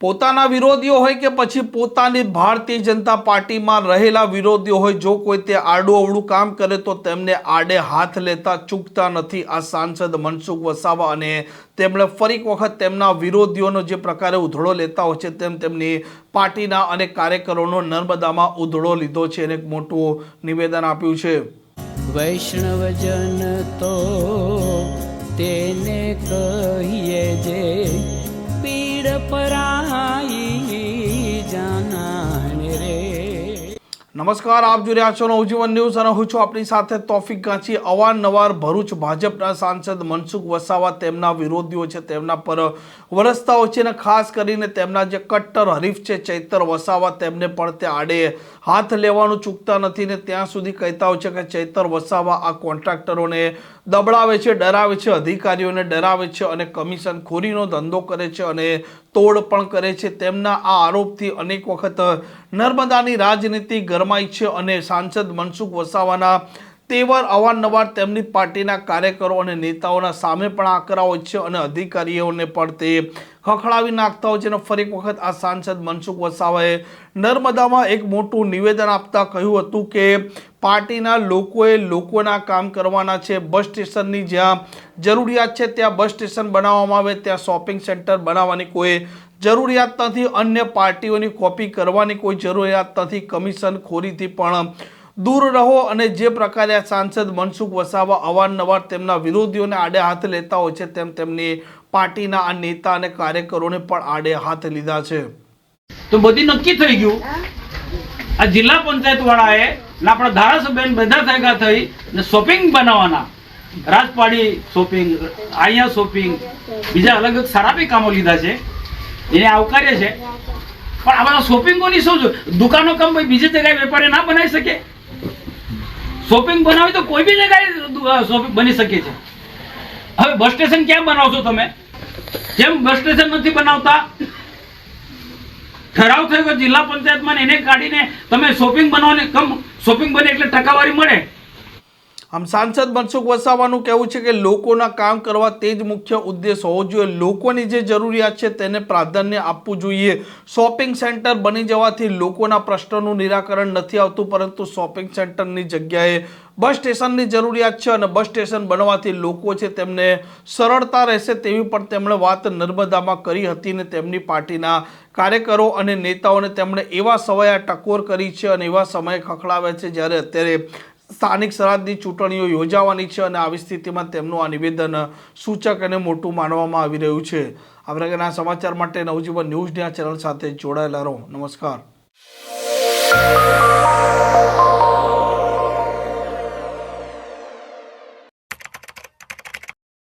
પોતાના વિરોધીઓ હોય કે પછી પોતાની ભારતીય જનતા પાર્ટીમાં રહેલા વિરોધીઓ હોય, જો કોઈ તે આડું અવળું કામ કરે તો તેમને આડે હાથ લેતા ચૂકતા નથી આ સાંસદ મનસુખ વસાવા. અને તેમણે ફરી વખત તેમના વિરોધીઓનો જે પ્રકારે ઉધડો લેતા હોય છે તેમ તેમની પાર્ટીના અનેક કાર્યકરોનો નર્મદામાં ઉધડો લીધો છે અને એક મોટું નિવેદન આપ્યું છે. વૈષ્ણવજન તો તેને કહીએ જે પીડ પરાઈ જાનાને રે. નમસ્કાર, આપ જોઈ રહ્યા છો નવજીવન ન્યૂઝ અને હું છું આપણી સાથે તોફિક ગાંચી. અવારનવાર ભરૂચ ભાજપના સાંસદ મનસુખ વસાવા તેમના વિરોધીઓ છે તેમના પર વરસતા હોય છે અને ખાસ કરીને તેમના જે કટ્ટર હરીફ છે ચૈતર વસાવા તેમને પણ તે આડે હાથ લેવાનું ચૂકતા નથી ને ત્યાં સુધી કહેતા હોય છે કે ચૈતર વસાવા આ કોન્ટ્રાક્ટરોને દબડાવે છે, ડરાવે છે, અધિકારીઓને ડરાવે છે અને કમિશન ખોરીનો ધંધો કરે છે અને તોડ પણ કરે છે. તેમના આ આરોપથી અનેક વખત નર્મદાની રાજનીતિ ગરમાઈ છે અને સાંસદ મનસુખ વસાવાના તેવર અવારનવાર તેમની પાર્ટીના કાર્યકરો અને નેતાઓના સામે પણ આકરા હોય છે અને અધિકારીઓને પણ તે ખખડાવી નાખતા હોય છે. અને ફરી એક વખત આ સાંસદ મનસુખ વસાવાએ નર્મદામાં એક મોટું નિવેદન આપતા કહ્યું હતું કે પાર્ટીના લોકોએ લોકોના કામ કરવાના છે. બસ સ્ટેશનની જ્યાં જરૂરિયાત છે ત્યાં બસ સ્ટેશન બનાવવામાં આવે, ત્યાં શોપિંગ સેન્ટર બનાવવાની કોઈ જરૂરિયાત નથી, અન્ય પાર્ટીઓની કોપી કરવાની કોઈ જરૂરિયાત નથી, કમિશન ખોરીથી પણ દૂર રહો. અને જે પ્રકારે આ સાંસદ મનસુખ વસાવા અવારનવાર તેમના વિરોધીઓને આડે હાથ લેતા હોય છે તેમ તેમની પાર્ટીના આ નેતા અને કાર્યકરોને પણ આડે હાથ લીધા છે. તો બધી નક્કી થઈ ગયું. આ જિલ્લા પંચાયત વાળાએ આપણા ધારાસભ્ય બધા ભેગા થઈ ને શોપિંગ બનાવવાના, રાજપાડી શોપિંગ, અહીંયા શોપિંગ, બીજા અલગ અલગ સારા બી કામો લીધા છે, એને આવકાર્ય છે. પણ આ બધા શોપિંગોની શું દુકાનો કમ બીજી જગ્યાએ વેપારી ના બનાવી શકે? શોપિંગ બનાવી તો કોઈ બી જગ્યાએ શોપિંગ બની શકે છે. હવે બસ સ્ટેશન ક્યાં બનાવશો તમે? કેમ બસ સ્ટેશન નથી બનાવતા? ઠરાવ થયો કે જિલ્લા પંચાયતમાં એને કાઢીને તમે શોપિંગ બનાવવાની, કમ શોપિંગ બને એટલે ટકાવારી મળે. આમ સાંસદ મનસુખ વસાવાનું કહેવું છે કે લોકોના કામ કરવા તે જ મુખ્ય ઉદ્દેશ હોવો જોઈએ. લોકોની જે જરૂરિયાત છે તેને પ્રાધાન્ય આપવું જોઈએ. શોપિંગ સેન્ટર બની જવાથી લોકોના પ્રશ્નોનું નિરાકરણ નથી આવતું, પરંતુ શોપિંગ સેન્ટરની જગ્યાએ બસ સ્ટેશનની જરૂરિયાત છે અને બસ સ્ટેશન બનવાથી લોકો છે તેમને સરળતા રહેશે તેવી પણ તેમણે વાત નર્મદામાં કરી હતી. ને તેમની પાર્ટીના કાર્યકરો અને નેતાઓને તેમણે એવા સમયે ટકોર કરી છે અને એવા સમયે ખખડાવ્યા છે જ્યારે અત્યારે સ્થાનિક સ્વરાજની ચૂંટણીઓ યોજાવાની છે અને આવી સ્થિતિમાં તેમનું આ નિવેદન સૂચક અને મોટું માનવામાં આવી રહ્યું છે. આ પ્રકારના સમાચાર માટે નવજીવન ન્યૂઝની આ ચેનલ સાથે જોડાયેલા રહો. નમસ્કાર.